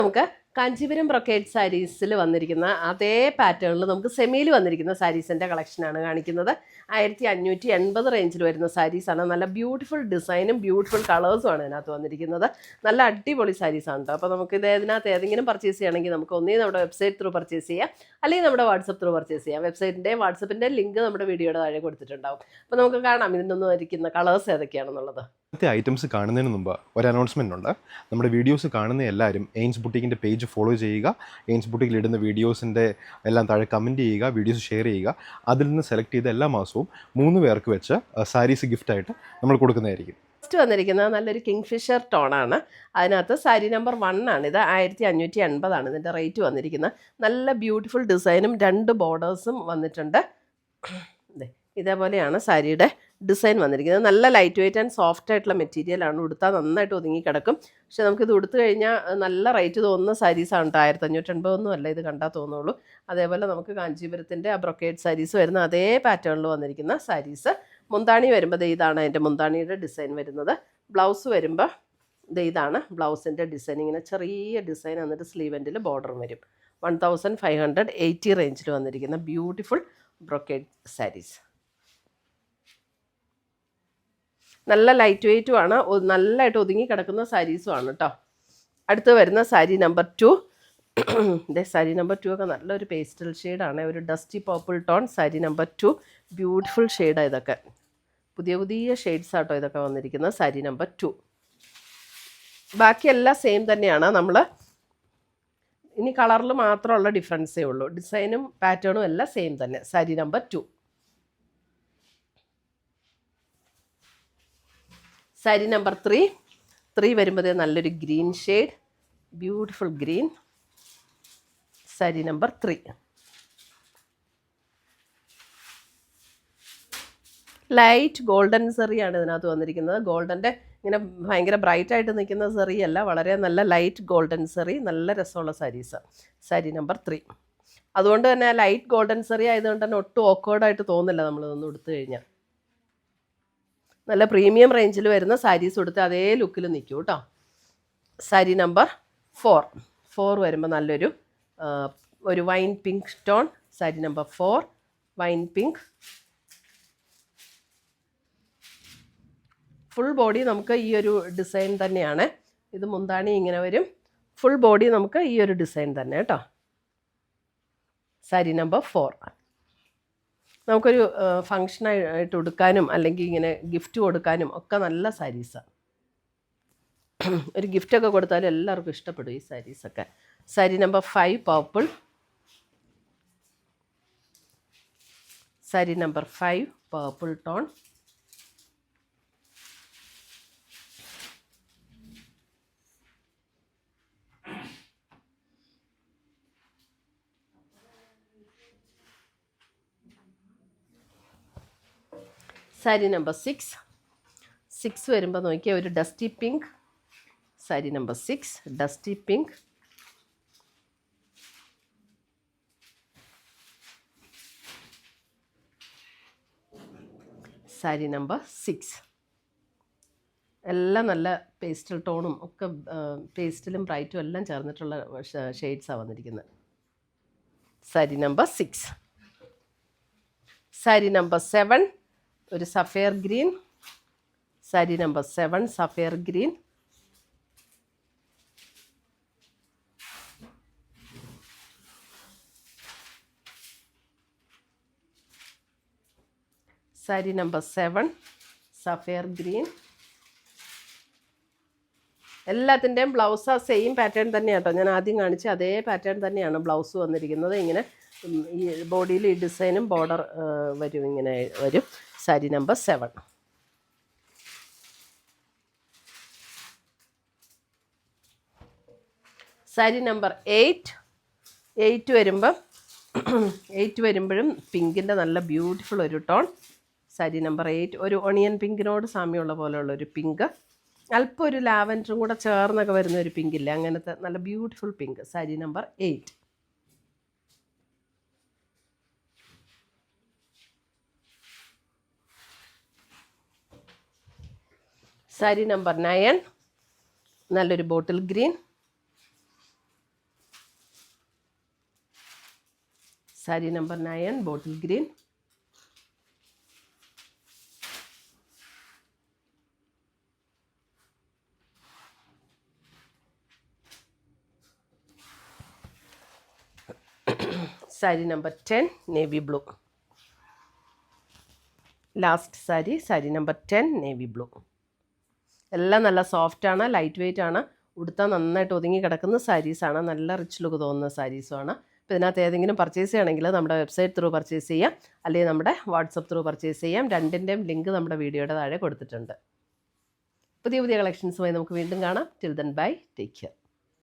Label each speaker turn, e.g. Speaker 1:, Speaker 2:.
Speaker 1: നമുക്ക് കാഞ്ചീപുരം ബ്രൊക്കേഡ് സാരീസിൽ വന്നിരിക്കുന്ന അതേ പാറ്റേണിൽ നമുക്ക് സെമിയിൽ വന്നിരിക്കുന്ന സാരീസിൻ്റെ കളക്ഷനാണ് കാണിക്കുന്നത്. 1580 റേഞ്ചിൽ വരുന്ന സാരീസാണ്. നല്ല ബ്യൂട്ടിഫുൾ ഡിസൈനും ബ്യൂട്ടിഫുൾ കളേഴ്സുമാണ് ഇതിനകത്ത് വന്നിരിക്കുന്നത്. നല്ല അടിപൊളി സാരീസാണ് കേട്ടോ. അപ്പോൾ നമുക്ക് ഇതിനകത്ത് ഏതെങ്കിലും പർച്ചേസ് ചെയ്യണമെങ്കിൽ നമുക്ക് ഒന്നേ നമ്മുടെ വെബ്സൈറ്റ് ത്രൂ പർച്ചേസ് ചെയ്യാം, അല്ലെങ്കിൽ നമ്മുടെ വാട്സപ്പ് ത്രൂ പർച്ചേസ് ചെയ്യാം. വെബ്സൈറ്റിൻ്റെയും വാട്സപ്പിൻ്റെ ലിങ്ക് നമ്മുടെ വീഡിയോയുടെ താഴെ കൊടുത്തിട്ടുണ്ടാവും. അപ്പോൾ നമുക്ക് കാണാം ഇതിനൊന്നും ഇരിക്കുന്ന കളേഴ്സ് ഏതൊക്കെയാണെന്നുള്ളത്.
Speaker 2: ഐറ്റംസ് കാണുന്നതിന് മുമ്പ് ഒരു അനൗൺസ്മെൻ്റ് ഉണ്ട്. നമ്മുടെ വീഡിയോസ് കാണുന്ന എല്ലാവരും എയിൻസ് ബുട്ടീക്കിൻ്റെ പേജ് ഫോളോ ചെയ്യുക. എയിൻസ് ബുട്ടീക്കിൽ ഇടുന്ന വീഡിയോസിൻ്റെ എല്ലാം താഴെ കമൻറ്റ് ചെയ്യുക, വീഡിയോസ് ഷെയർ ചെയ്യുക. അതിൽ നിന്ന് സെലക്ട് ചെയ്ത എല്ലാ മാസവും 3 പേർക്ക് വെച്ച് സാരീസ് ഗിഫ്റ്റായിട്ട് നമ്മൾ കൊടുക്കുന്നതായിരിക്കും.
Speaker 1: ഫസ്റ്റ് വന്നിരിക്കുന്നത് നല്ലൊരു കിങ്ഫിഷർ ടോണാണ്. അതിനകത്ത് സാരി നമ്പർ 1 ആണ്. ഇത് 1580 ഇതിൻ്റെ റേറ്റ് വന്നിരിക്കുന്നത്. നല്ല ബ്യൂട്ടിഫുൾ ഡിസൈനും 2 ബോർഡേഴ്സും വന്നിട്ടുണ്ട്. ഇതേപോലെയാണ് സാരിയുടെ ഡിസൈൻ വന്നിരിക്കുന്നത്. നല്ല ലൈറ്റ് വെയ്റ്റ് ആൻഡ് സോഫ്റ്റ് ആയിട്ടുള്ള മെറ്റീരിയലാണ്. ഉടുത്താൽ നന്നായിട്ട് ഒതുങ്ങി കിടക്കും. പക്ഷെ നമുക്കിത് ഉടുത്തു കഴിഞ്ഞാൽ നല്ല റേറ്റ് തോന്നുന്ന സാരീസാണ് കേട്ടോ. 1580 അല്ല ഇത് കണ്ടാൽ തോന്നുള്ളൂ. അതേപോലെ നമുക്ക് കാഞ്ചീപുരത്തിൻ്റെ ആ ബ്രൊക്കേഡ് സാരീസ് വരുന്ന അതേ പാറ്റേണിൽ വന്നിരിക്കുന്ന സാരീസ്. മുന്താണി വരുമ്പോൾ ഇതാണ് അതിൻ്റെ മുന്താണിയുടെ ഡിസൈൻ വരുന്നത്. ബ്ലൗസ് വരുമ്പോൾ ഇതാണ് ബ്ലൗസിൻ്റെ ഡിസൈൻ. ഇങ്ങനെ ചെറിയ ഡിസൈൻ എന്നിട്ട് സ്ലീവ് എൻഡിൽ ബോർഡർ വരും. 1580 റേഞ്ചിൽ വന്നിരിക്കുന്ന ബ്യൂട്ടിഫുൾ ബ്രൊക്കേഡ് സാരീസ്. നല്ല ലൈറ്റ് വെയ്റ്റുമാണ്, നല്ലതായിട്ട് ഒതുങ്ങി കിടക്കുന്ന സാരീസും ആണ് കേട്ടോ. അടുത്ത് വരുന്ന സാരി നമ്പർ 2. സാരി നമ്പർ 2 ഒക്കെ നല്ലൊരു പേസ്റ്റൽ ഷെയ്ഡാണ്, ഒരു dusty purple tone. Sari number 2 beautiful ഷെയ്ഡാണ്. ഇതൊക്കെ പുതിയ പുതിയ ഷെയ്ഡ്സ് ആട്ടോ ഇതൊക്കെ വന്നിരിക്കുന്നത്. സാരി നമ്പർ 2 ബാക്കിയെല്ലാം സെയിം തന്നെയാണ്. നമ്മൾ ഇനി കളറിൽ മാത്രമുള്ള ഡിഫറൻസേ ഉള്ളൂ. ഡിസൈനും പാറ്റേണും എല്ലാം സെയിം തന്നെ. സാരി നമ്പർ 2. സാരി നമ്പർ 3 വരുമ്പോൾ നല്ലൊരു green shade, beautiful green. Sari number 3 light golden സെറിയാണ് ഇതിനകത്ത് വന്നിരിക്കുന്നത്. ഗോൾഡൻ്റെ ഇങ്ങനെ ഭയങ്കര ബ്രൈറ്റ് ആയിട്ട് നിൽക്കുന്ന സെറിയല്ല, വളരെ നല്ല ലൈറ്റ് ഗോൾഡൻ സെറി. നല്ല രസമുള്ള സാരീസ്. സാരി നമ്പർ 3 അതുകൊണ്ട് തന്നെ ലൈറ്റ് ഗോൾഡൻ സെറി ആയതുകൊണ്ട് തന്നെ ഒട്ടും ഓക്കേർഡായിട്ട് തോന്നില്ല നമ്മളിതൊന്നും എടുത്തു കഴിഞ്ഞാൽ. നല്ല പ്രീമിയം റേഞ്ചിൽ വരുന്ന സാരീസ് കൊടുത്ത് അതേ ലുക്കിൽ നിൽക്കും കേട്ടോ. സാരി നമ്പർ 4 വരുമ്പോൾ നല്ലൊരു ഒരു wine pink tone. Sari number 4 wine pink. Full body നമുക്ക് ഈ ഒരു ഡിസൈൻ തന്നെയാണ്. ഇത് മുന്താണി ഇങ്ങനെ വരും. ഫുൾ ബോഡി നമുക്ക് ഈ ഒരു ഡിസൈൻ തന്നെ കേട്ടോ. സാരി നമ്പർ 4 നമുക്കൊരു ഫങ്ഷനായിട്ട് ഉടുക്കാനും അല്ലെങ്കിൽ ഇങ്ങനെ ഗിഫ്റ്റ് കൊടുക്കാനും ഒക്കെ നല്ല സാരീസാണ്. ഒരു ഗിഫ്റ്റൊക്കെ കൊടുത്താലും എല്ലാവർക്കും ഇഷ്ടപ്പെടും ഈ സാരീസൊക്കെ. Sari number 5 purple. Sari number 5 purple tone. Sari number 6 വരുമ്പോൾ നോക്കിയാൽ ഒരു dusty pink. Sari number 6 dusty pink. Sari number 6 എല്ലാം നല്ല പേസ്റ്റൽ ടോണും ഒക്കെ, പേസ്റ്റലും ബ്രൈറ്റും എല്ലാം ചേർന്നിട്ടുള്ള ഷെയ്ഡ്സാണ് വന്നിരിക്കുന്നത്. സാരി നമ്പർ 6. സാരി നമ്പർ 7 ഒരു sapphire green. Sari number 7 sapphire green. Sari number 7 sapphire green. എല്ലാത്തിൻ്റെയും ബ്ലൗസ് സെയിം പാറ്റേൺ തന്നെയാണ് കേട്ടോ. ഞാൻ ആദ്യം കാണിച്ച അതേ പാറ്റേൺ തന്നെയാണ് ബ്ലൗസ് വന്നിരിക്കുന്നത്. ഇങ്ങനെ ഈ ബോഡിയിൽ ഈ ഡിസൈനും ബോർഡർ വരും, ഇങ്ങനെ വരും. സാരി നമ്പർ 7. സാരി നമ്പർ 8 വരുമ്പോഴും പിങ്കിൻ്റെ നല്ല ബ്യൂട്ടിഫുൾ ഒരു ടോൺ. സാരി നമ്പർ 8 ഒരു ഒണിയൻ പിങ്കിനോട് സാമ്യമുള്ള പോലെയുള്ള ഒരു പിങ്ക്. അല്പം ഒരു ലാവൻഡറും കൂടെ ചേർന്നൊക്കെ വരുന്ന ഒരു പിങ്കില്ല, അങ്ങനത്തെ നല്ല beautiful pink. Sari number 8. Sari number 9 നല്ലൊരു bottle green. Sari number 9 bottle green. Sari number 10 navy blue. Last sari, sari number 10 navy blue. എല്ലാം നല്ല സോഫ്റ്റാണ്, ലൈറ്റ് വെയ്റ്റ് ആണ്, ഉടുത്താൽ നന്നായിട്ട് ഒതുങ്ങി കിടക്കുന്ന സാരീസാണ്, നല്ല റിച്ച് ലുക്ക് തോന്നുന്ന സാരീസുമാണ്. അപ്പോൾ ഇതിനകത്ത് ഏതെങ്കിലും പർച്ചേസ് ചെയ്യണമെങ്കിൽ നമ്മുടെ വെബ്സൈറ്റ് ത്രൂ പർച്ചേസ് ചെയ്യാം, അല്ലെങ്കിൽ നമ്മുടെ വാട്സപ്പ് ത്രൂ പർച്ചേസ് ചെയ്യാം. രണ്ടിൻ്റെയും ലിങ്ക് നമ്മുടെ വീഡിയോയുടെ താഴെ കൊടുത്തിട്ടുണ്ട്. പുതിയ പുതിയ കളക്ഷൻസുമായി നമുക്ക് വീണ്ടും കാണാം. Till then bye, take care.